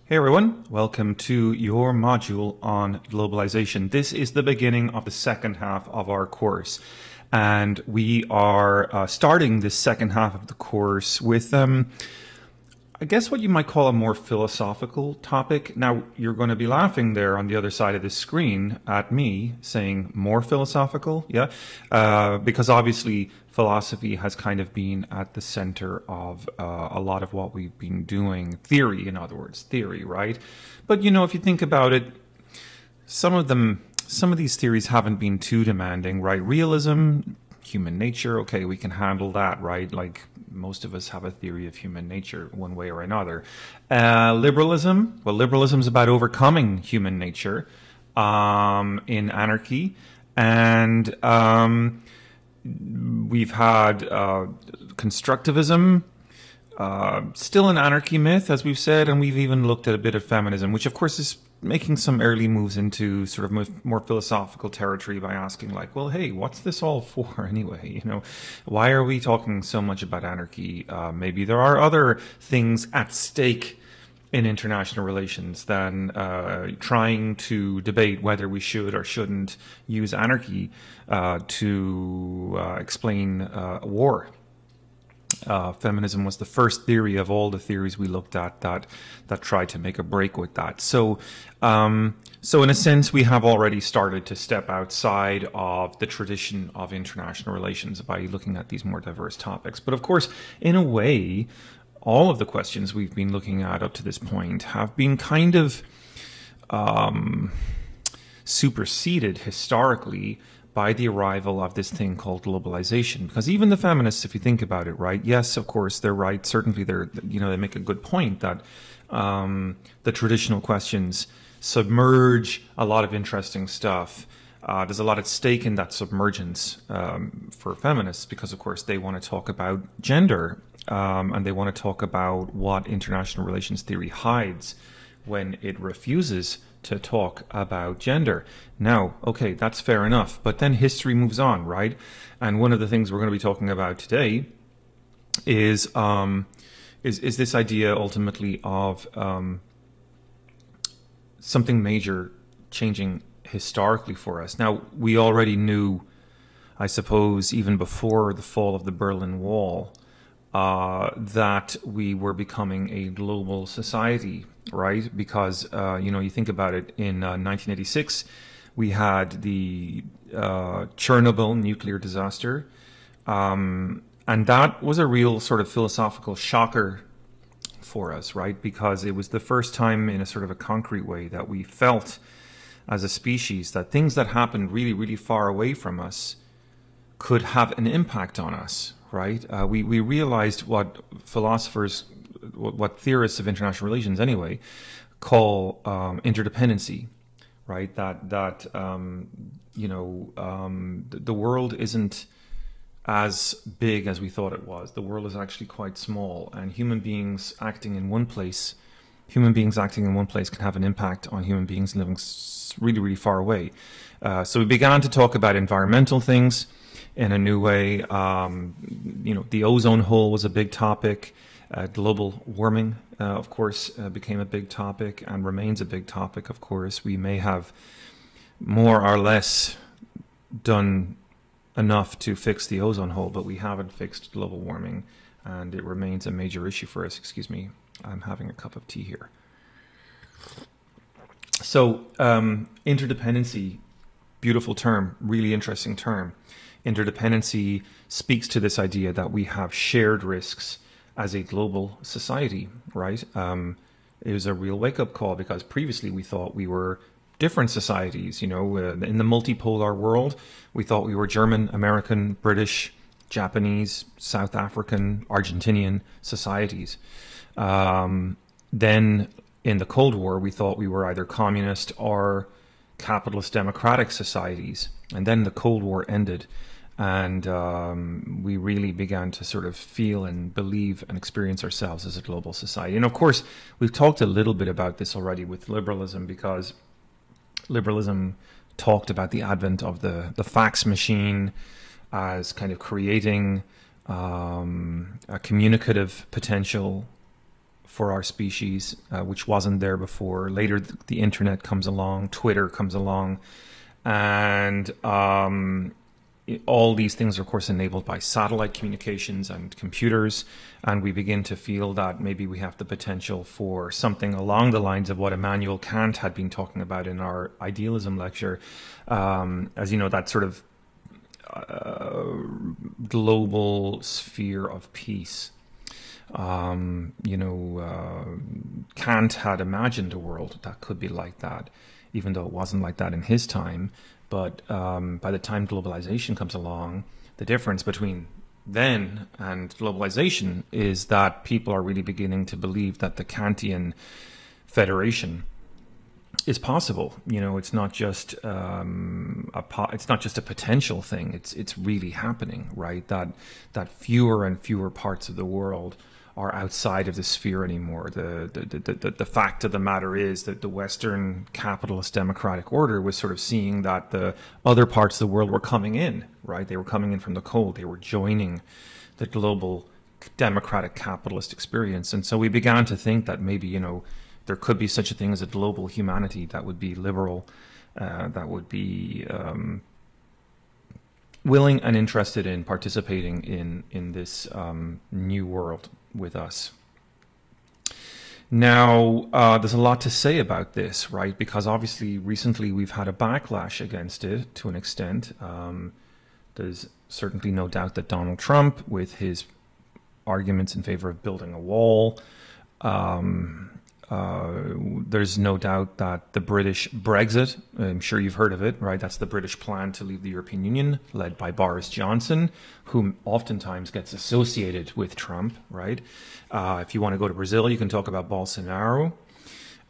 Hey everyone, welcome to your module on globalization. This is the beginning of the second half of our course, and we are starting the second half of the course with I guess what you might call a more philosophical topic. Now, you're going to be laughing there on the other side of the screen at me saying more philosophical, yeah? Because obviously philosophy has kind of been at the center of a lot of what we've been doing. Theory, in other words, theory, right? But, you know, if you think about it, some of these theories haven't been too demanding, right? Realism, human nature, okay, we can handle that, right? Like, most of us have a theory of human nature one way or another. Liberalism, well, liberalism is about overcoming human nature in anarchy. And we've had constructivism, still an anarchy myth, as we've said, and we've even looked at a bit of feminism, which of course is making some early moves into sort of more philosophical territory by asking, like, well, hey, what's this all for anyway? You know, why are we talking so much about anarchy? Maybe there are other things at stake in international relations than trying to debate whether we should or shouldn't use anarchy to explain war. Feminism was the first theory of all the theories we looked at that tried to make a break with that. So in a sense, we have already started to step outside of the tradition of international relations by looking at these more diverse topics. But of course, in a way, all of the questions we've been looking at up to this point have been kind of superseded historically by the arrival of this thing called globalization. Because even the feminists, if you think about it, right? Yes, of course, they're right. Certainly, they make a good point that the traditional questions submerge a lot of interesting stuff. There's a lot at stake in that submergence for feminists because, of course, they want to talk about gender and they want to talk about what international relations theory hides when it refuses to talk about gender. Now, okay, that's fair enough, but then history moves on, right? And one of the things we're going to be talking about today is this idea ultimately of something major changing historically for us. Now, we already knew, I suppose, even before the fall of the Berlin Wall, that we were becoming a global society, right? Because, you think about it, in 1986, we had the Chernobyl nuclear disaster. And that was a real sort of philosophical shocker for us, right? Because it was the first time in a sort of a concrete way that we felt as a species that things that happened really, really far away from us could have an impact on us, right? We realized what philosophers, what theorists of international relations anyway, call interdependency, right? That the world isn't as big as we thought it was. The world is actually quite small, and human beings acting in one place can have an impact on human beings living really, really far away. So we began to talk about environmental things in a new way. The ozone hole was a big topic. Global warming, of course, became a big topic and remains a big topic, of course. We may have more or less done enough to fix the ozone hole, but we haven't fixed global warming, and it remains a major issue for us. Excuse me, I'm having a cup of tea here. So, interdependency, beautiful term, really interesting term. Interdependency speaks to this idea that we have shared risks as a global society, right? It was a real wake-up call because previously we thought we were different societies. In the multipolar world, we thought we were German, American, British, Japanese, South African, Argentinian societies. Then in the Cold War, we thought we were either communist or capitalist democratic societies. And then the Cold War ended, and we really began to sort of feel and believe and experience ourselves as a global society. And of course, we've talked a little bit about this already with liberalism, because liberalism talked about the advent of the fax machine as kind of creating a communicative potential for our species, which wasn't there before. Later, the internet comes along, Twitter comes along, and all these things are, of course, enabled by satellite communications and computers, and we begin to feel that maybe we have the potential for something along the lines of what Immanuel Kant had been talking about in our idealism lecture, as you know, that sort of global sphere of peace. Kant had imagined a world that could be like that, even though it wasn't like that in his time. But by the time globalization comes along, the difference between then and globalization is that people are really beginning to believe that the Kantian federation is possible. It's not just it's not just a potential thing. It's really happening, right? That fewer and fewer parts of the world are outside of the sphere anymore. The fact of the matter is that the Western capitalist democratic order was sort of seeing that the other parts of the world were coming in, right? They were coming in from the cold. They were joining the global democratic capitalist experience. And so we began to think that maybe, there could be such a thing as a global humanity that would be liberal, that would be willing and interested in participating in this new world with us. Now, there's a lot to say about this, right? Because obviously recently we've had a backlash against it to an extent. There's certainly no doubt that Donald Trump, with his arguments in favor of building a wall, there's no doubt that the British Brexit, I'm sure you've heard of it, right? That's the British plan to leave the European Union, led by Boris Johnson, whom oftentimes gets associated with Trump, right? If you want to go to Brazil, you can talk about Bolsonaro.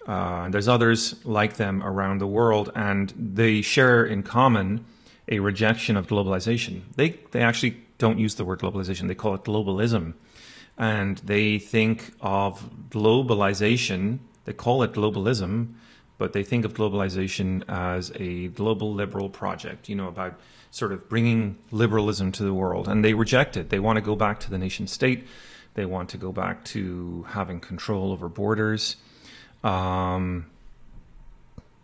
There's others like them around the world, and they share in common a rejection of globalization. They actually don't use the word globalization, they call it globalism. And they think of globalization, they call it globalism, but they think of globalization as a global liberal project, about sort of bringing liberalism to the world. And they reject it. They want to go back to the nation state. They want to go back to having control over borders.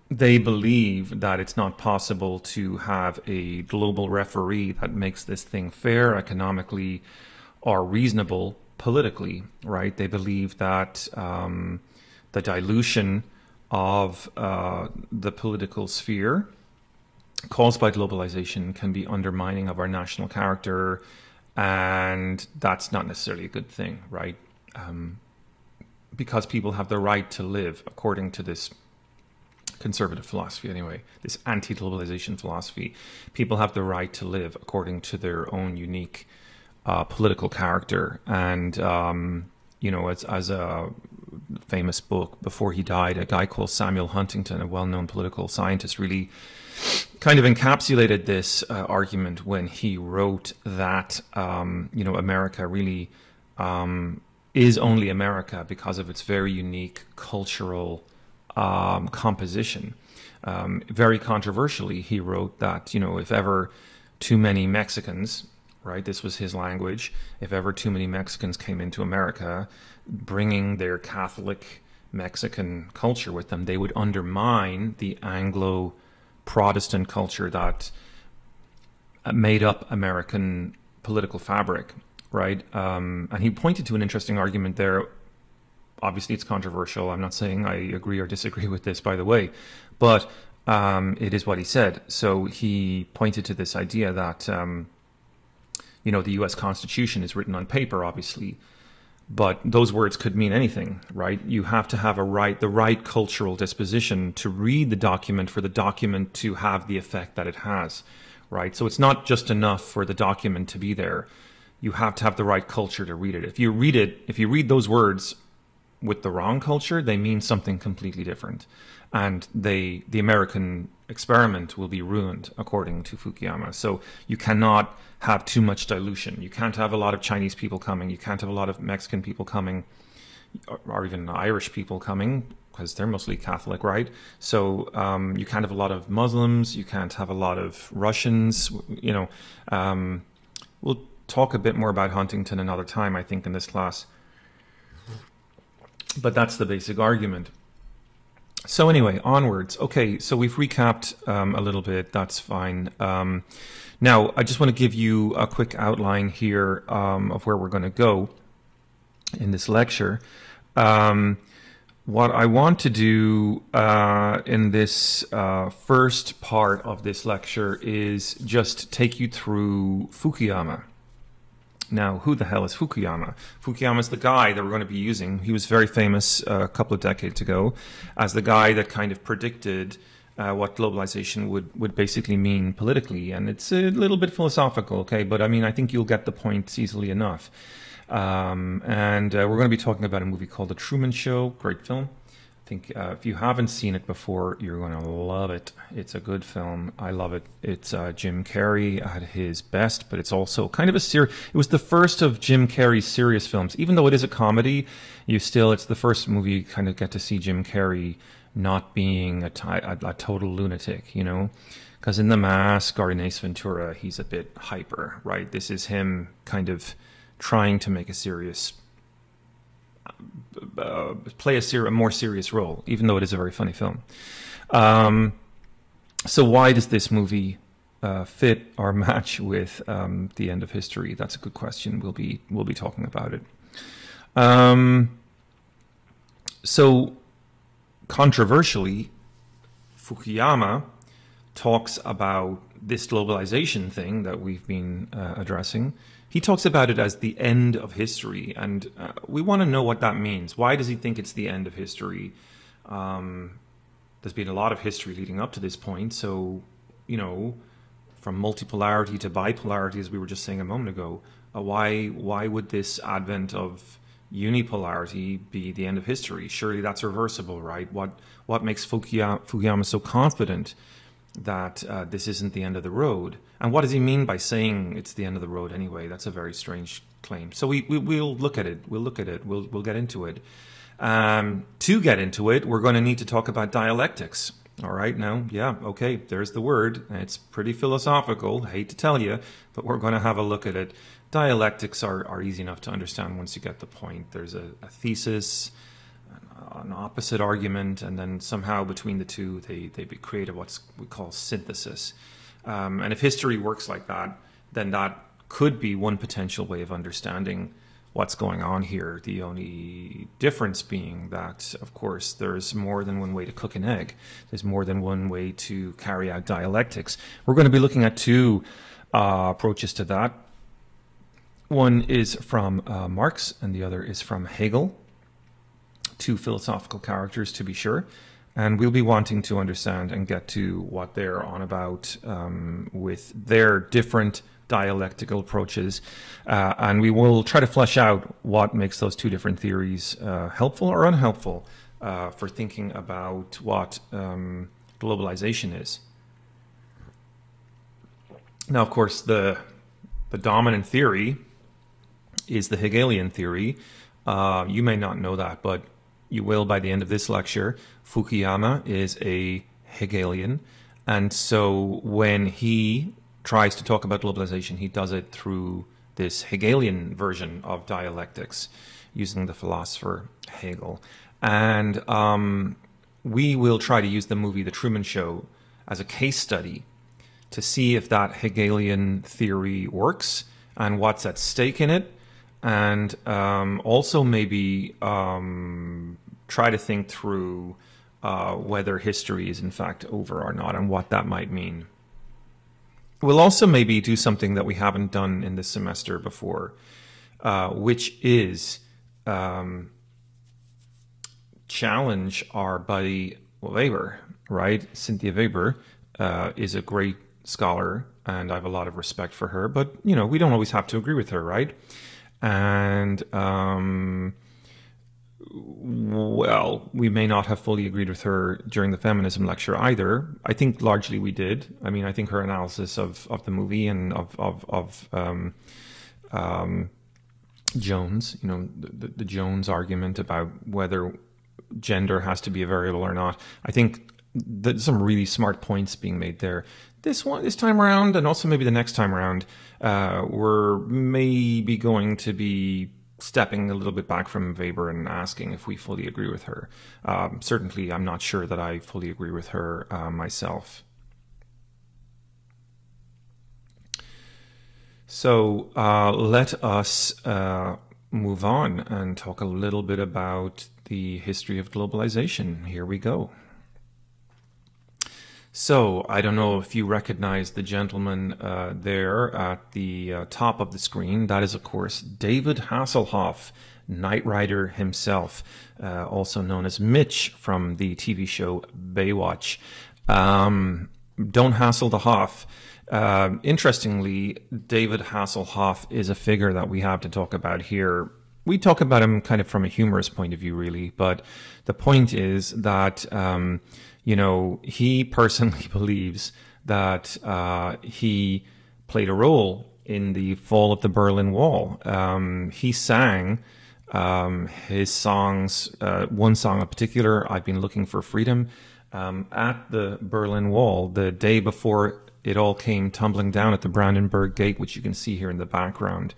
They believe that it's not possible to have a global referee that makes this thing fair, economically, or reasonable politically, right? They believe that the dilution of the political sphere caused by globalization can be undermining of our national character, and that's not necessarily a good thing, right? Because people have the right to live according to this conservative philosophy anyway, this anti-globalization philosophy. People have the right to live according to their own unique political character. And, as a famous book before he died, a guy called Samuel Huntington, a well-known political scientist, really kind of encapsulated this argument when he wrote that, America really is only America because of its very unique cultural composition. Very controversially, he wrote that, if ever too many Mexicans, right, this was his language, if ever too many Mexicans came into America, bringing their Catholic Mexican culture with them, they would undermine the Anglo-Protestant culture that made up American political fabric, right? And he pointed to an interesting argument there. Obviously, it's controversial. I'm not saying I agree or disagree with this, by the way, but it is what he said. So he pointed to this idea that, the U.S. Constitution is written on paper, obviously, but those words could mean anything, right? You have to have the right cultural disposition to read the document for the document to have the effect that it has, right? So it's not just enough for the document to be there. You have to have the right culture to read it. If you read those words with the wrong culture, they mean something completely different. And the American experiment will be ruined, according to Fukuyama. So you cannot have too much dilution. You can't have a lot of Chinese people coming. You can't have a lot of Mexican people coming, or even Irish people coming, because they're mostly Catholic, right? So you can't have a lot of Muslims. You can't have a lot of Russians. We'll talk a bit more about Huntington another time, I think, in this class. But that's the basic argument. So anyway, onwards. Okay, so we've recapped a little bit. That's fine. Now, I just want to give you a quick outline here of where we're going to go in this lecture. What I want to do in this first part of this lecture is just take you through Fukuyama. Now, who the hell is Fukuyama? Fukuyama is the guy that we're going to be using. He was very famous a couple of decades ago as the guy that kind of predicted what globalization would basically mean politically. And it's a little bit philosophical, okay? But I mean, I think you'll get the points easily enough. And we're going to be talking about a movie called The Truman Show. Great film. I think if you haven't seen it before, you're going to love it. It's a good film. I love it. It's Jim Carrey at his best, but it's also kind of it was the first of Jim Carrey's serious films. Even though it is a comedy, it's the first movie you kind of get to see Jim Carrey not being a total lunatic, you know? Because in The Mask or in Ace Ventura, he's a bit hyper, right? This is him kind of trying to make a serious play a more serious role, even though it is a very funny film. So why does this movie fit or match with The End of History? That's a good question. We'll be talking about it. So controversially, Fukuyama talks about this globalization thing that we've been addressing. He talks about it as the end of history, and we want to know what that means. Why does he think it's the end of history? There's been a lot of history leading up to this point, so, you know, from multipolarity to bipolarity, as we were just saying a moment ago, why would this advent of unipolarity be the end of history? Surely that's reversible, right? What makes Fukuyama so confident that this isn't the end of the road? And what does he mean by saying it's the end of the road anyway? That's a very strange claim. So we'll look at it. We'll get into it. To get into it, we're going to need to talk about dialectics. All right, now, yeah, okay, there's the word. It's pretty philosophical, I hate to tell you, but we're going to have a look at it. Dialectics are easy enough to understand once you get the point. There's a thesis, an opposite argument, and then somehow between the two they create what we call synthesis. And if history works like that, then that could be one potential way of understanding what's going on here. The only difference being that, of course, there's more than one way to cook an egg. There's more than one way to carry out dialectics. We're going to be looking at two approaches to that. One is from Marx and the other is from Hegel. Two philosophical characters, to be sure. And we'll be wanting to understand and get to what they're on about with their different dialectical approaches. And we will try to flesh out what makes those two different theories helpful or unhelpful for thinking about what globalization is. Now, of course, the dominant theory is the Hegelian theory. You may not know that, but you will by the end of this lecture. Fukuyama is a Hegelian, and so when he tries to talk about globalization, he does it through this Hegelian version of dialectics, using the philosopher Hegel. And we will try to use the movie The Truman Show as a case study to see if that Hegelian theory works and what's at stake in it, and also maybe try to think through whether history is in fact over or not and what that might mean. We'll also maybe do something that we haven't done in this semester before, which is challenge our buddy Weber, right? Cynthia Weber is a great scholar, and I have a lot of respect for her, but, you know, we don't always have to agree with her, right? And, well, we may not have fully agreed with her during the feminism lecture either. I think largely we did. I mean, I think her analysis of the movie and of Jones, you know, the Jones argument about whether gender has to be a variable or not. I think there's some really smart points being made there. This time around, and also maybe the next time around, we're maybe going to be stepping a little bit back from Weber and asking if we fully agree with her. Certainly, I'm not sure that I fully agree with her myself. So let us move on and talk a little bit about the history of globalization. Here we go. So I don't know if you recognize the gentleman there at the top of the screen. That is, of course, David Hasselhoff, Knight Rider himself, also known as Mitch from the TV show Baywatch. Don't hassle the Hoff. Interestingly, David Hasselhoff is a figure that we have to talk about here. We talk about him kind of from a humorous point of view, really, but the point is that you know, he personally believes that he played a role in the fall of the Berlin Wall. He sang his songs, one song in particular, I've Been Looking for Freedom, at the Berlin Wall the day before it all came tumbling down at the Brandenburg Gate, which you can see here in the background.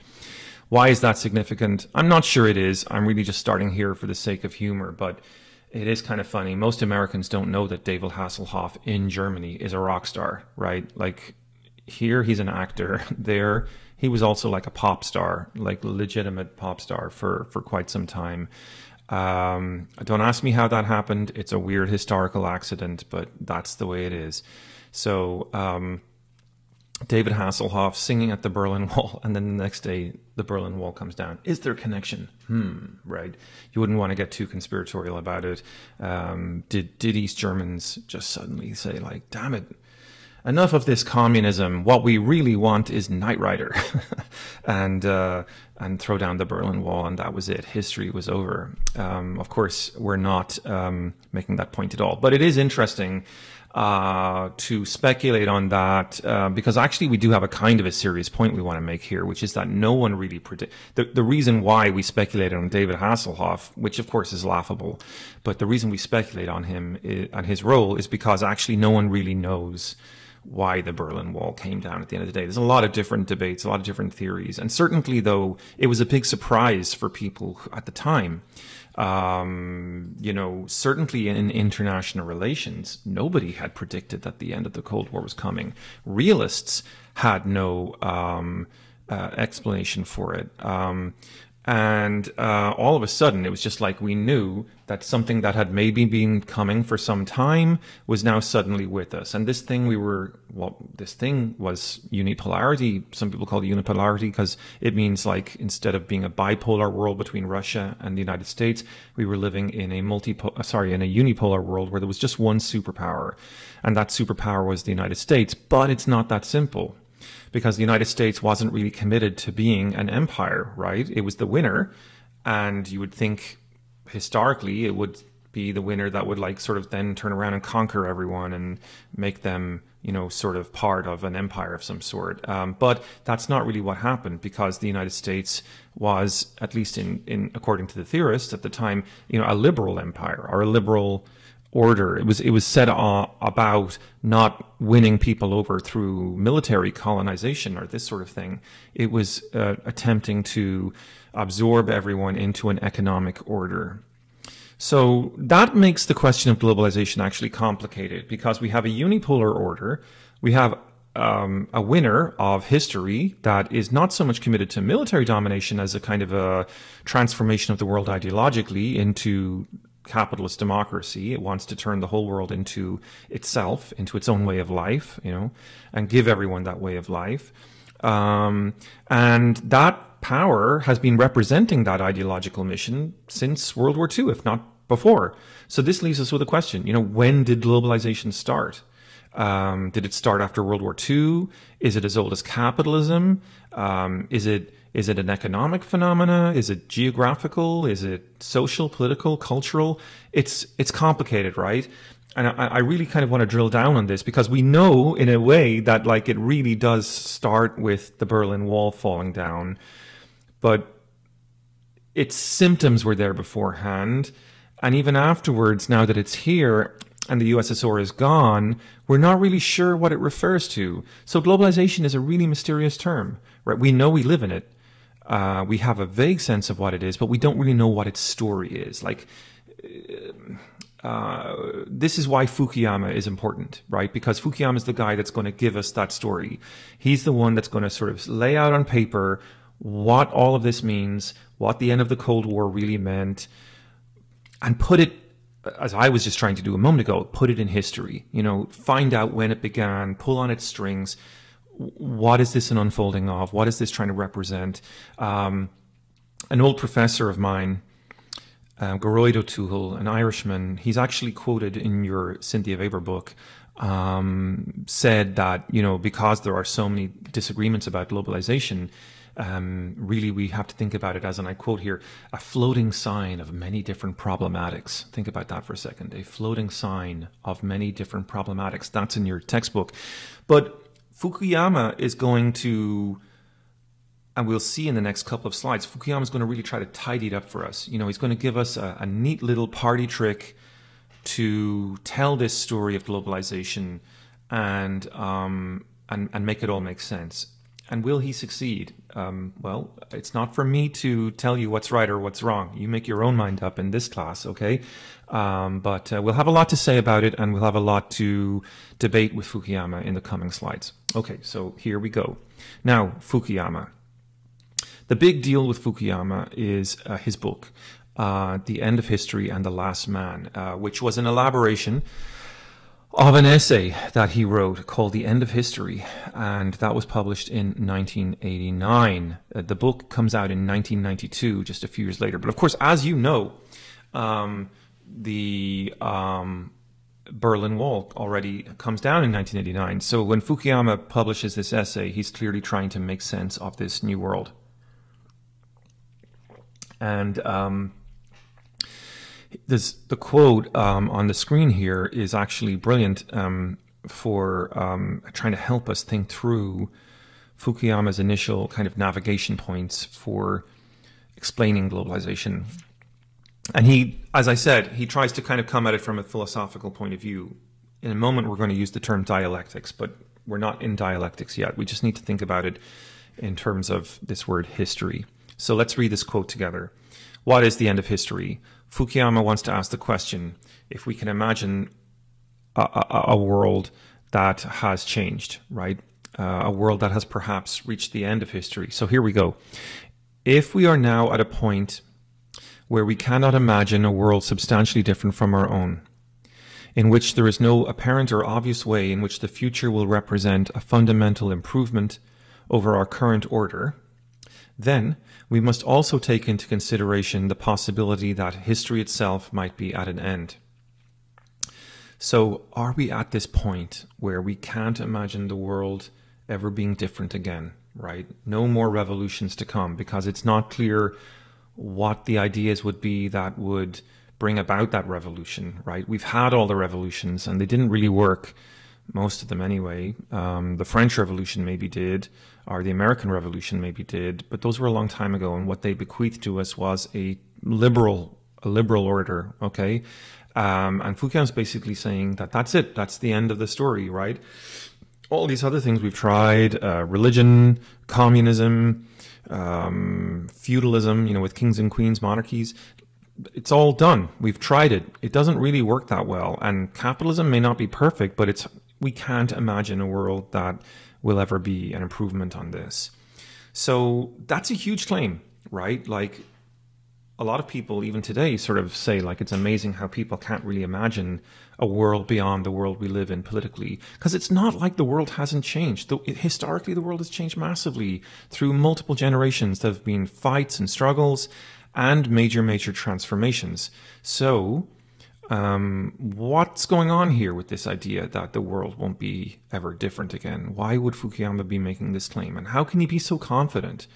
Why is that significant? I'm not sure it is. I'm really just starting here for the sake of humor, but it is kind of funny. Most Americans don't know that David Hasselhoff in Germany is a rock star, right? Like here he's an actor. There he was also like a pop star, like a legitimate pop star for quite some time. Don't ask me how that happened. It's a weird historical accident, but that's the way it is. So David Hasselhoff singing at the Berlin Wall, and then the next day the Berlin Wall comes down. Is there a connection? Right. You wouldn't want to get too conspiratorial about it. Did East Germans just suddenly say, like, damn it, enough of this communism. What we really want is Knight Rider, and throw down the Berlin Wall, and that was it. History was over. Of course, we're not making that point at all, but it is interesting to speculate on that, because actually we do have a kind of a serious point we want to make here, which is that no one really the reason why we speculated on David Hasselhoff, which of course is laughable, but the reason we speculate on him, on his role, is because actually no one really knows why the Berlin Wall came down at the end of the day. There's a lot of different debates, a lot of different theories, and certainly, though, it was a big surprise for people at the time. You know, certainly in international relations, nobody had predicted that the end of the Cold War was coming. Realists had no explanation for it. And all of a sudden, it was just like we knew that something that had maybe been coming for some time was now suddenly with us. And this thing this thing was unipolarity. Some people call it unipolarity because it means, like, instead of being a bipolar world between Russia and the United States, we were living in a unipolar world where there was just one superpower. And that superpower was the United States. But it's not that simple, because the United States wasn't really committed to being an empire, right? It was the winner, and you would think historically it would be the winner that would, like, sort of then turn around and conquer everyone and make them, you know, sort of part of an empire of some sort. But that's not really what happened, because the United States was, at least in according to the theorists at the time, you know, a liberal empire, or a liberal order. It was set about not winning people over through military colonization or this sort of thing. It was attempting to absorb everyone into an economic order. So that makes the question of globalization actually complicated, because we have a unipolar order. We have a winner of history that is not so much committed to military domination as a kind of a transformation of the world ideologically into capitalist democracy. It wants to turn the whole world into itself, into its own way of life, you know, and give everyone that way of life. And that power has been representing that ideological mission since World War II, if not before. So this leaves us with a question, you know, when did globalization start? Did it start after World War II? Is it as old as capitalism? Is it an economic phenomena? Is it geographical? Is it social, political, cultural? It's complicated, right? And I really kind of want to drill down on this, because we know in a way that, like, it really does start with the Berlin Wall falling down, but its symptoms were there beforehand. And even afterwards, now that it's here and the USSR is gone, we're not really sure what it refers to. So globalization is a really mysterious term, right? We know we live in it. We have a vague sense of what it is, but we don't really know what its story is. Like, this is why Fukuyama is important, right? Because Fukuyama is the guy that's going to give us that story. He's the one that's going to sort of lay out on paper what all of this means, what the end of the Cold War really meant, and put it, as I was just trying to do a moment ago, put it in history. You know, find out when it began, pull on its strings. What is this an unfolding of? What is this trying to represent? An old professor of mine, Geroid O'Toole, an Irishman, he's actually quoted in your Cynthia Weber book, said that, you know, because there are so many disagreements about globalization, really we have to think about it as, and I quote here, a floating sign of many different problematics. Think about that for a second. A floating sign of many different problematics. That's in your textbook. But Fukuyama is going to, and we'll see in the next couple of slides, Fukuyama is going to really try to tidy it up for us. You know, he's going to give us a neat little party trick to tell this story of globalization and make it all make sense. And will he succeed? Well, it's not for me to tell you what's right or what's wrong. You make your own mind up in this class, okay? But we'll have a lot to say about it, and we'll have a lot to debate with Fukuyama in the coming slides. Okay, so here we go. Now, Fukuyama. The big deal with Fukuyama is his book, The End of History and the Last Man, which was an elaboration of an essay that he wrote called The End of History, and that was published in 1989. The book comes out in 1992, just a few years later. But of course, as you know, the Berlin Wall already comes down in 1989. So when Fukuyama publishes this essay, he's clearly trying to make sense of this new world. And the quote on the screen here is actually brilliant for trying to help us think through Fukuyama's initial kind of navigation points for explaining globalization. And he, as I said, he tries to kind of come at it from a philosophical point of view. In a moment, we're going to use the term dialectics, but we're not in dialectics yet. We just need to think about it in terms of this word history. So let's read this quote together. What is the end of history? Fukuyama wants to ask the question, if we can imagine a world that has changed, right? A world that has perhaps reached the end of history. So here we go. If we are now at a point where we cannot imagine a world substantially different from our own, in which there is no apparent or obvious way in which the future will represent a fundamental improvement over our current order, then we must also take into consideration the possibility that history itself might be at an end. So are we at this point where we can't imagine the world ever being different again, right? No more revolutions to come, because it's not clear what the ideas would be that would bring about that revolution, right? We've had all the revolutions and they didn't really work, most of them anyway. The French Revolution maybe did, or the American Revolution maybe did, but those were a long time ago, and what they bequeathed to us was a liberal order, okay? And Fukuyama's basically saying that that's it, that's the end of the story, right? All these other things we've tried, religion, communism, feudalism, you know, with kings and queens, monarchies, it's all done. We've tried it. It doesn't really work that well. And capitalism may not be perfect, but we can't imagine a world that will ever be an improvement on this. So that's a huge claim, right? Like, a lot of people even today sort of say, like, it's amazing how people can't really imagine a world beyond the world we live in politically, because it's not like the world hasn't changed. Historically, the world has changed massively through multiple generations. There have been fights and struggles and major transformations. So what's going on here with this idea that the world won't be ever different again? Why would Fukuyama be making this claim? And how can he be so confident?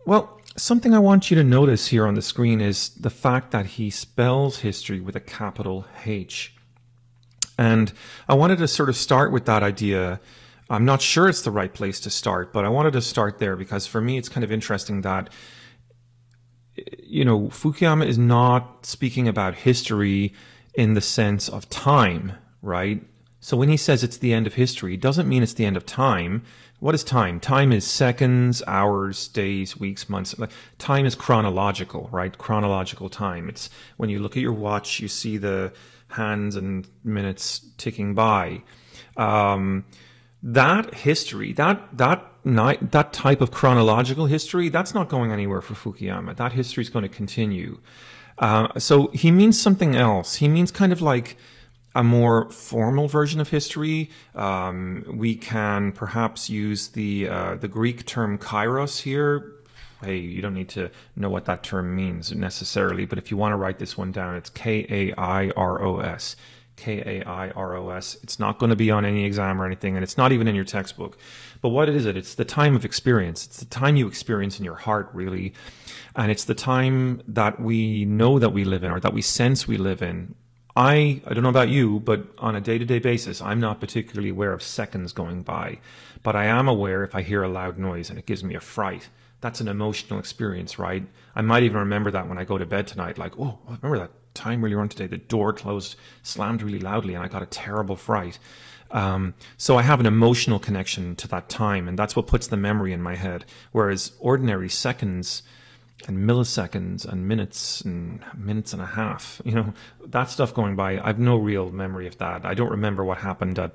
Well, something I want you to notice here on the screen is the fact that he spells history with a capital H. And I wanted to sort of start with that idea. I'm not sure it's the right place to start, but I wanted to start there because for me it's kind of interesting that, you know, Fukuyama is not speaking about history in the sense of time, right? So when he says it's the end of history, it doesn't mean it's the end of time. What is time? Time is seconds, hours, days, weeks, months. Like, time is chronological, right? Chronological time. It's when you look at your watch, you see the hands and minutes ticking by. That history, that type of chronological history, that's not going anywhere for Fukuyama. That history is going to continue. So he means something else. He means kind of like a more formal version of history. We can perhaps use the Greek term kairos here. Hey, you don't need to know what that term means necessarily, but if you want to write this one down, it's K-A-I-R-O-S. K-A-I-R-O-S. It's not going to be on any exam or anything, and it's not even in your textbook. But what is it? It's the time of experience. It's the time you experience in your heart, really. And it's the time that we know that we live in, or that we sense we live in. I don't know about you, but on a day-to-day basis, I'm not particularly aware of seconds going by. But I am aware if I hear a loud noise and it gives me a fright. That's an emotional experience, right? I might even remember that when I go to bed tonight, like, oh, I remember that time earlier on today, the door closed, slammed really loudly, and I got a terrible fright. So I have an emotional connection to that time, and that's what puts the memory in my head. Whereas ordinary seconds and milliseconds and minutes and a half, you know, that stuff going by, I have no real memory of that. I don't remember what happened at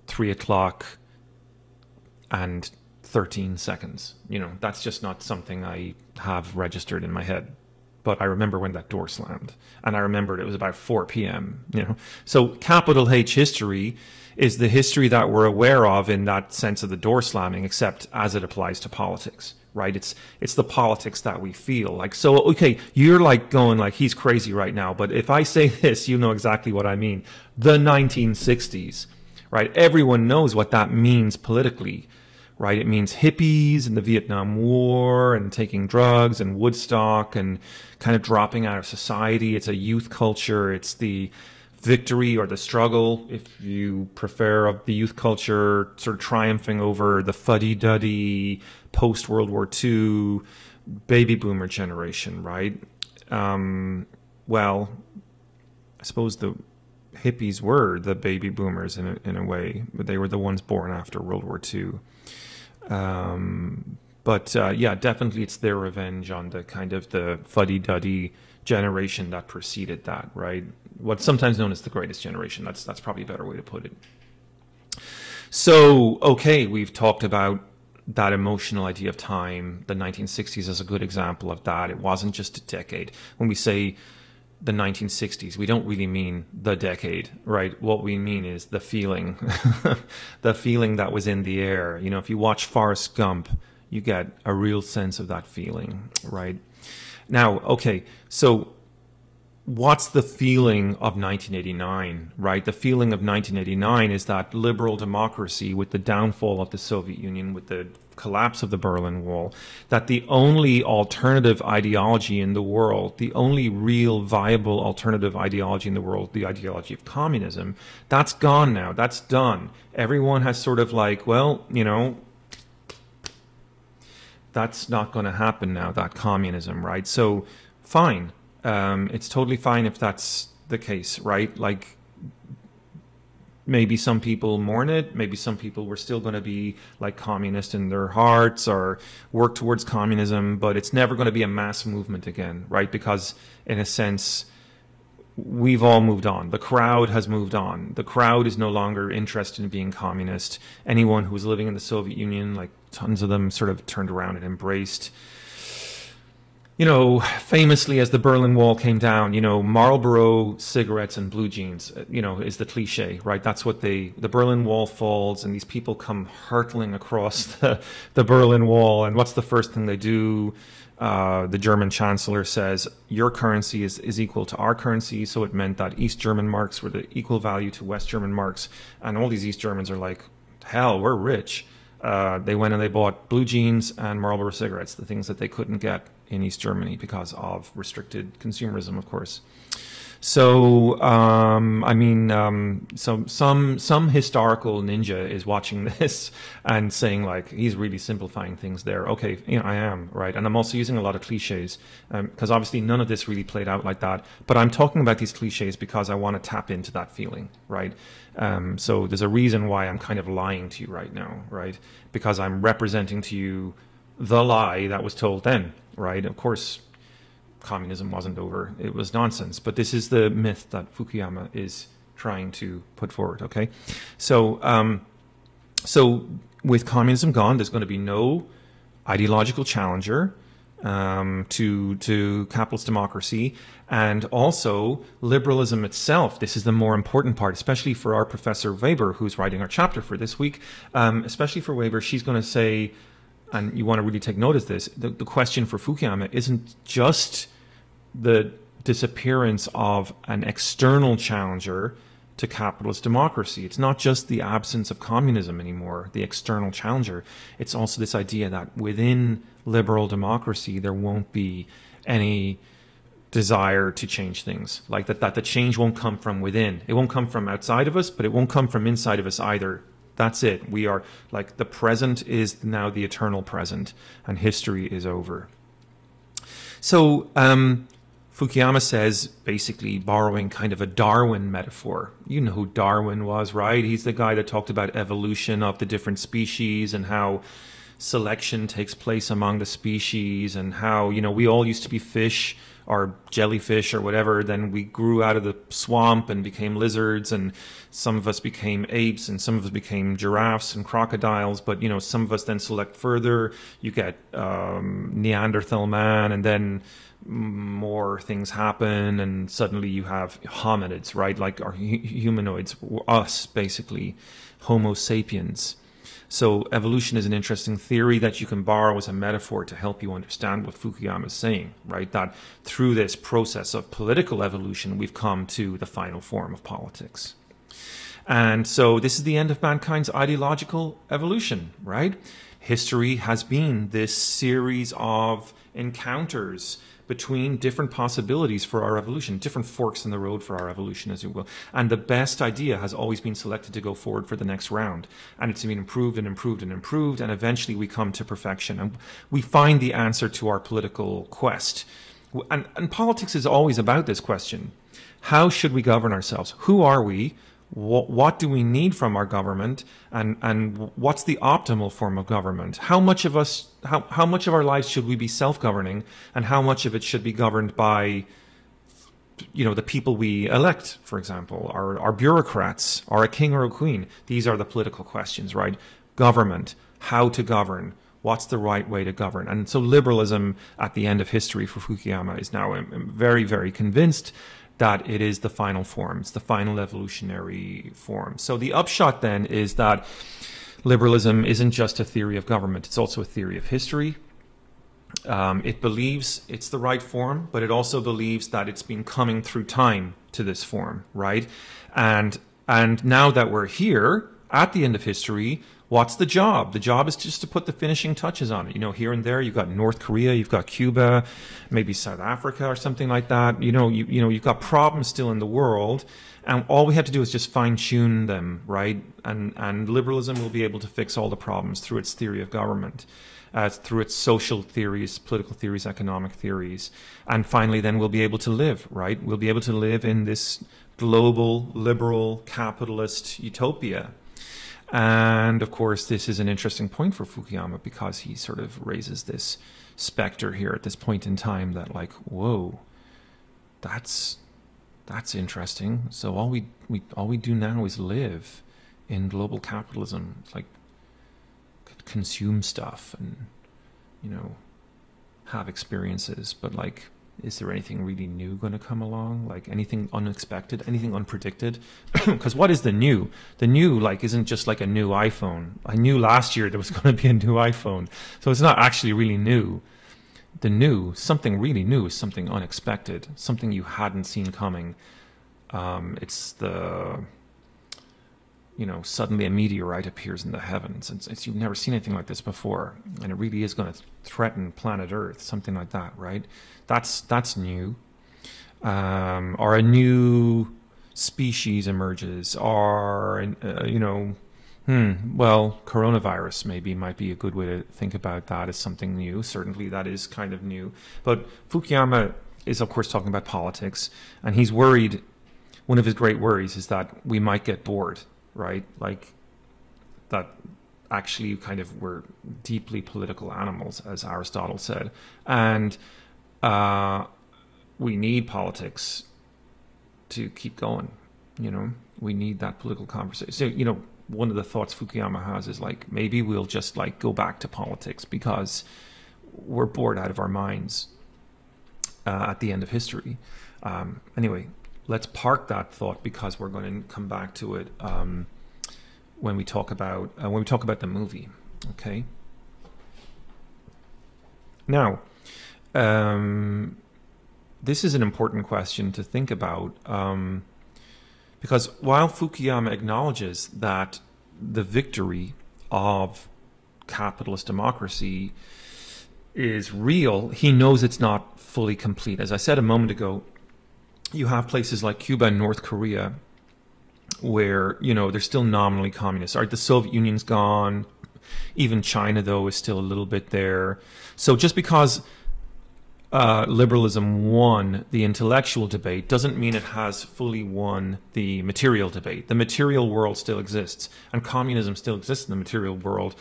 3 o'clock and 13 seconds. You know, that's just not something I have registered in my head. But I remember when that door slammed, and I remembered it was about 4 p.m. You know, so capital H history is the history that we're aware of in that sense of the door slamming, except as it applies to politics, right? It's the politics that we feel like. So okay, you're like going like he's crazy right now, but if I say this, you know exactly what I mean. The 1960s, right? Everyone knows what that means politically. Right, it means hippies and the Vietnam War and taking drugs and Woodstock and kind of dropping out of society. It's a youth culture. It's the victory or the struggle, if you prefer, of the youth culture sort of triumphing over the fuddy-duddy post-World War II baby boomer generation, right? Well, I suppose the hippies were the baby boomers in a way, but they were the ones born after World War II. Yeah, definitely it's their revenge on the kind of the fuddy-duddy generation that preceded that, right? What's sometimes known as the greatest generation. That's probably a better way to put it. So, okay, we've talked about that emotional idea of time. The 1960s is a good example of that. It wasn't just a decade. When we say the 1960s, we don't really mean the decade, right? What we mean is the feeling, the feeling that was in the air. You know, if you watch Forrest Gump, you get a real sense of that feeling, right? Now, okay, so what's the feeling of 1989, right? The feeling of 1989 is that liberal democracy with the downfall of the Soviet Union, with the collapse of the Berlin Wall, that the only alternative ideology in the world, the only real viable alternative ideology in the world, the ideology of communism, that's gone now. That's done. Everyone has sort of like, well, you know, that's not going to happen now, that communism, right? So, fine. It's totally fine if that's the case, right? Like, maybe some people mourn it. Maybe some people were still going to be like communist in their hearts or work towards communism, but it's never going to be a mass movement again, right? Because in a sense, we've all moved on. The crowd has moved on. The crowd is no longer interested in being communist. Anyone who was living in the Soviet Union, like tons of them, sort of turned around and embraced, you know, famously as the Berlin Wall came down, you know, Marlboro cigarettes and blue jeans, you know, is the cliche, right? That's what the Berlin Wall falls and these people come hurtling across the Berlin Wall. And what's the first thing they do? The German chancellor says, your currency is equal to our currency. So it meant that East German marks were the equal value to West German marks. And all these East Germans are like, hell, we're rich. They went and they bought blue jeans and Marlboro cigarettes, the things that they couldn't get in East Germany because of restricted consumerism, of course. So, I mean, so some historical ninja is watching this and saying like he's really simplifying things there. Okay, you know, I am right, and I'm also using a lot of cliches because obviously none of this really played out like that. But I'm talking about these cliches because I want to tap into that feeling, right? So there's a reason why I'm kind of lying to you right now, right? Because I'm representing to you the lie that was told then, right? Of course, communism wasn't over. It was nonsense. But this is the myth that Fukuyama is trying to put forward, okay? So, so with communism gone, there's going to be no ideological challenger to capitalist democracy. And also liberalism itself. This is the more important part, especially for our Professor Weber, who's writing our chapter for this week. Especially for Weber, she's going to say, and you want to really take notice of this, the question for Fukuyama isn't just the disappearance of an external challenger to capitalist democracy. It's not just the absence of communism anymore, the external challenger. It's also this idea that within liberal democracy, there won't be any desire to change things. Like that the change won't come from within. It won't come from outside of us, but it won't come from inside of us either. That's it. We are like the present is now the eternal present, and history is over. So Fukuyama says, basically borrowing kind of a Darwin metaphor. You know who Darwin was, right? He's the guy that talked about evolution of the different species and how selection takes place among the species and how, you know, we all used to be fish or jellyfish or whatever, then we grew out of the swamp and became lizards, and some of us became apes, and some of us became giraffes and crocodiles, but, you know, some of us then select further, you get Neanderthal man, and then more things happen, and suddenly you have hominids, right, like our humanoids, us, basically, Homo sapiens. So evolution is an interesting theory that you can borrow as a metaphor to help you understand what Fukuyama is saying, right? That through this process of political evolution, we've come to the final form of politics. And so this is the end of mankind's ideological evolution, right? History has been this series of encounters between different possibilities for our evolution, different forks in the road for our evolution, as you will. And the best idea has always been selected to go forward for the next round. And it's been improved and improved and improved, and eventually we come to perfection. And we find the answer to our political quest. And politics is always about this question. How should we govern ourselves? Who are we? What do we need from our government, and what's the optimal form of government? How much of us, how much of our lives should we be self-governing, and how much of it should be governed by, you know, the people we elect, for example, our bureaucrats, or a king or a queen? These are the political questions, right? Government, how to govern, what's the right way to govern? And so liberalism at the end of history for Fukuyama is now very, very convinced that it is the final form. It's the final evolutionary form. So the upshot then is that liberalism isn't just a theory of government. It's also a theory of history. It believes it's the right form, but it also believes that it's been coming through time to this form, right? And now that we're here at the end of history, what's the job? The job is just to put the finishing touches on it. You know, here and there, you've got North Korea, you've got Cuba, maybe South Africa or something like that. You know, you've got problems still in the world, and all we have to do is just fine-tune them, right? And liberalism will be able to fix all the problems through its theory of government, through its social theories, political theories, economic theories. And finally, then we'll be able to live, right? We'll be able to live in this global, liberal, capitalist utopia. And of course, this is an interesting point for Fukuyama because he sort of raises this specter here at this point in time that, like, whoa, that's interesting. So all we do now is live in global capitalism. It's like consume stuff and, you know, have experiences, but like, is there anything really new going to come along? Like anything unexpected, anything unpredicted? Because what is the new? The new, like, isn't just like a new iPhone. I knew last year there was going to be a new iPhone. So it's not actually really new. The new, something really new, is something unexpected, something you hadn't seen coming. It's the, you know, suddenly a meteorite appears in the heavens. You've never seen anything like this before. And it really is going to threaten planet Earth, something like that, right? That's new. or a new species emerges, or well, coronavirus maybe might be a good way to think about that as something new. Certainly, that is kind of new. But Fukuyama is, of course, talking about politics, and he's worried. One of his great worries is that we might get bored, right? Like that. Actually, kind of, we're deeply political animals, as Aristotle said, and we need politics to keep going. We need that political conversation. So, one of the thoughts Fukuyama has is like, maybe we'll just like go back to politics because we're bored out of our minds at the end of history. Anyway, let's park that thought because we're going to come back to it when we talk about the movie. Okay. Now, this is an important question to think about. Because while Fukuyama acknowledges that the victory of capitalist democracy is real, he knows it's not fully complete. As I said a moment ago, you have places like Cuba and North Korea where, they're still nominally communist. Right? The Soviet Union's gone. Even China, though, is still a little bit there. So just because liberalism won the intellectual debate doesn't mean it has fully won the material debate. The material world still exists, and communism still exists in the material world.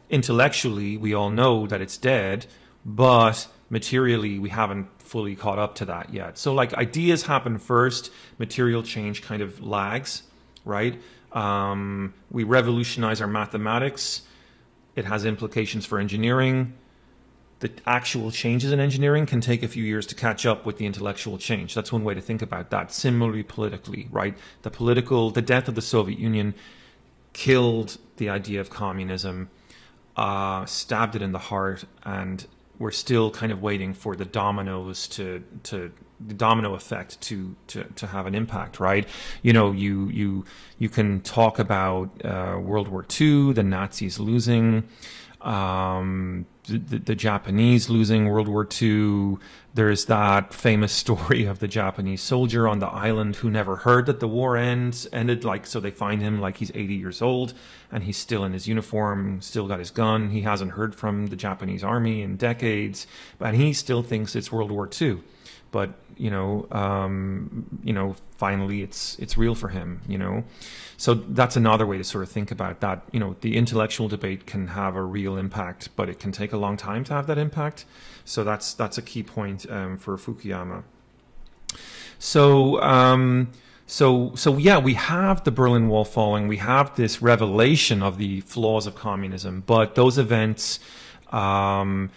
Intellectually, we all know that it's dead, but materially, we haven't fully caught up to that yet. So, like, ideas happen first, material change kind of lags, right? We revolutionize our mathematics. It has implications for engineering. The actual changes in engineering can take a few years to catch up with the intellectual change. That's one way to think about that. Similarly, politically, right? The death of the Soviet Union killed the idea of communism, stabbed it in the heart, and we're still kind of waiting for the dominoes the domino effect to have an impact, right? You can talk about World War II, the Nazis losing, the Japanese losing World War II. There's that famous story of the Japanese soldier on the island who never heard that the war ended. Like, so they find him like he's 80 years old and he's still in his uniform, still got his gun. He hasn't heard from the Japanese army in decades, but he still thinks it's World War II. But finally it's real for him. So that's another way to sort of think about that. The intellectual debate can have a real impact, but it can take a long time to have that impact. So that's a key point for Fukuyama. So yeah, we have the Berlin Wall falling. We have this revelation of the flaws of communism, but those events can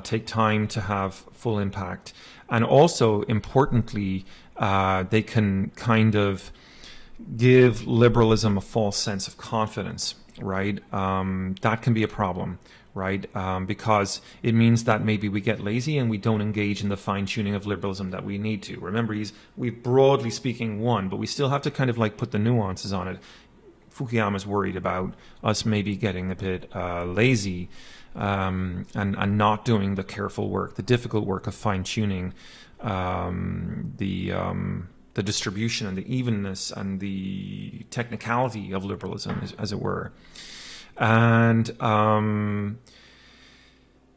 take time to have full impact. And also, importantly, they can kind of give liberalism a false sense of confidence, right? That can be a problem, right? Because it means that maybe we get lazy and we don't engage in the fine-tuning of liberalism that we need to. Remember, we've broadly speaking won, but we still have to kind of like put the nuances on it. Fukuyama's worried about us maybe getting a bit lazy and not doing the careful work, the difficult work of fine-tuning the distribution and the evenness and the technicality of liberalism, as it were. And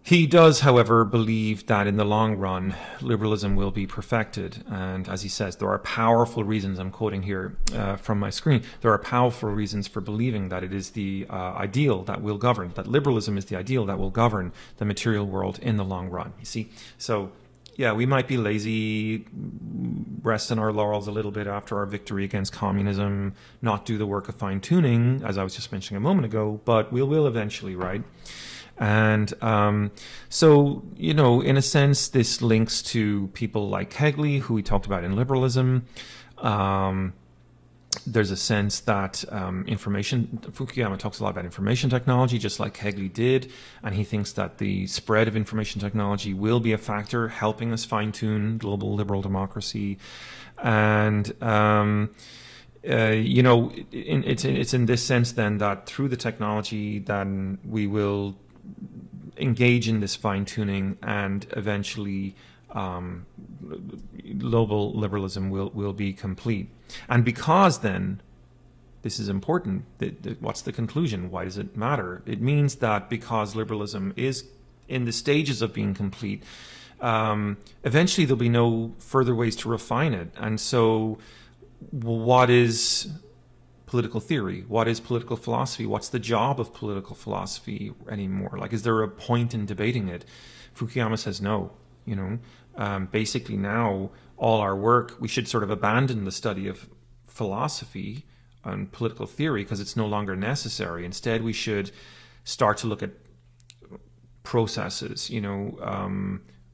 he does, however, believe that in the long run, liberalism will be perfected. And as he says, there are powerful reasons, I'm quoting here from my screen, there are powerful reasons for believing that it is the ideal that will govern, that liberalism is the ideal that will govern the material world in the long run. You see? So, yeah, we might be lazy, rest in our laurels a little bit after our victory against communism, not do the work of fine-tuning, as I was just mentioning a moment ago, but we will eventually, right? And so, in a sense, this links to people like Kegley, who we talked about in liberalism. There's a sense that Fukuyama talks a lot about information technology, just like Kegley did, and he thinks that the spread of information technology will be a factor helping us fine-tune global liberal democracy. And it's in this sense then that through the technology, then we will engage in this fine-tuning and eventually global liberalism will be complete. And because then, this is important, what's the conclusion? Why does it matter? It means that because liberalism is in the stages of being complete, eventually there'll be no further ways to refine it. And so what is political theory? What is political philosophy? What's the job of political philosophy anymore? Like, is there a point in debating it? Fukuyama says no. Basically now all our work, we should sort of abandon the study of philosophy and political theory because it's no longer necessary. Instead, we should start to look at processes,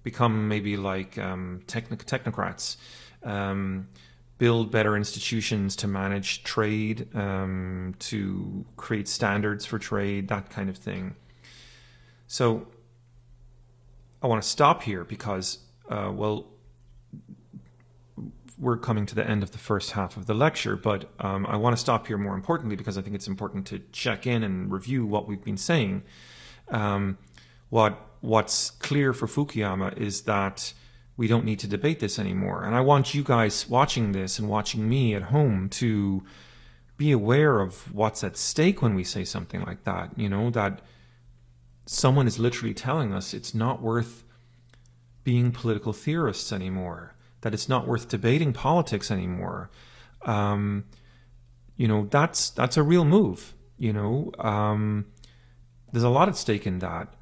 become maybe like technocrats, build better institutions to manage trade, to create standards for trade, that kind of thing. So I want to stop here because, we're coming to the end of the first half of the lecture, but I want to stop here more importantly because I think it's important to check in and review what we've been saying. What's clear for Fukuyama is that we don't need to debate this anymore. And I want you guys watching this and watching me at home to be aware of what's at stake when we say something like that. That someone is literally telling us it's not worth being political theorists anymore, that it's not worth debating politics anymore. That's a real move. There's a lot at stake in that.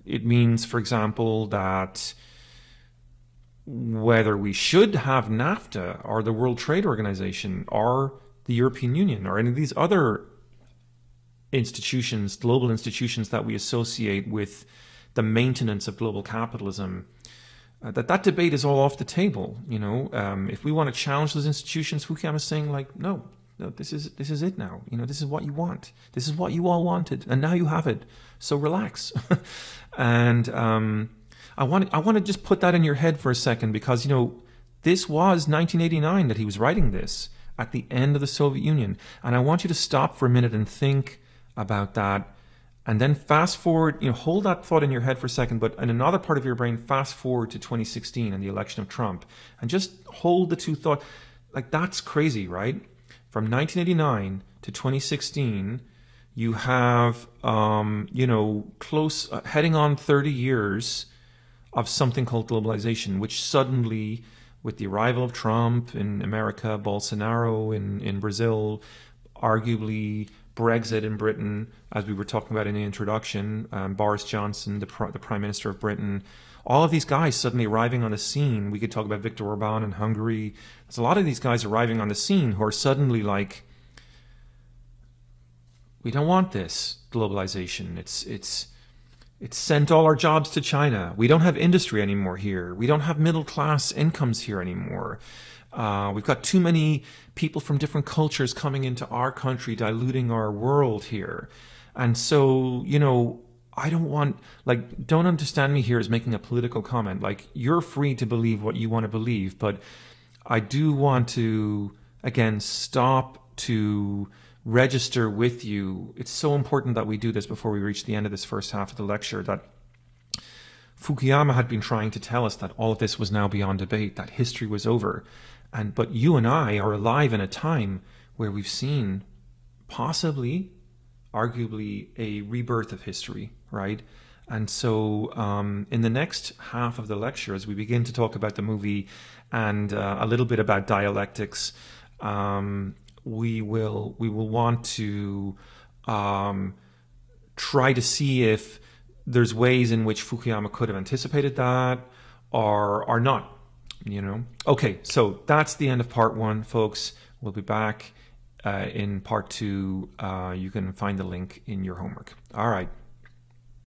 It means, for example, that whether we should have NAFTA or the World Trade Organization or the European Union or any of these other institutions, global institutions that we associate with the maintenance of global capitalism, that debate is all off the table. If we want to challenge those institutions, Fukuyama is saying, like, no, this is it now. This is what you want. This is what you all wanted, and now you have it. So relax. And I want to just put that in your head for a second, because this was 1989 that he was writing this at the end of the Soviet Union, and I want you to stop for a minute and think about that, and then fast forward. Hold that thought in your head for a second, but in another part of your brain, fast forward to 2016 and the election of Trump, and just hold the two thoughts. Like, that's crazy, right? From 1989 to 2016, you have, heading on 30 years of something called globalization, which suddenly, with the arrival of Trump in America, Bolsonaro in Brazil, arguably Brexit in Britain, as we were talking about in the introduction, Boris Johnson, the Prime Minister of Britain, all of these guys suddenly arriving on the scene. We could talk about Viktor Orban in Hungary. There's a lot of these guys arriving on the scene who are suddenly like, we don't want this globalization. It's sent all our jobs to China. We don't have industry anymore here. We don't have middle class incomes here anymore. We've got too many people from different cultures coming into our country, diluting our world here. And so, I don't want, don't understand me here as making a political comment. You're free to believe what you want to believe, but I do want to, again, stop to register with you. It's so important that we do this before we reach the end of this first half of the lecture, that Fukuyama had been trying to tell us that all of this was now beyond debate, that history was over. But you and I are alive in a time where we've seen possibly, arguably, a rebirth of history, right? And so in the next half of the lecture, as we begin to talk about the movie and a little bit about dialectics, we will want to try to see if there's ways in which Fukuyama could have anticipated that or not, Okay, so that's the end of part one, folks. We'll be back in part two. You can find the link in your homework. All right.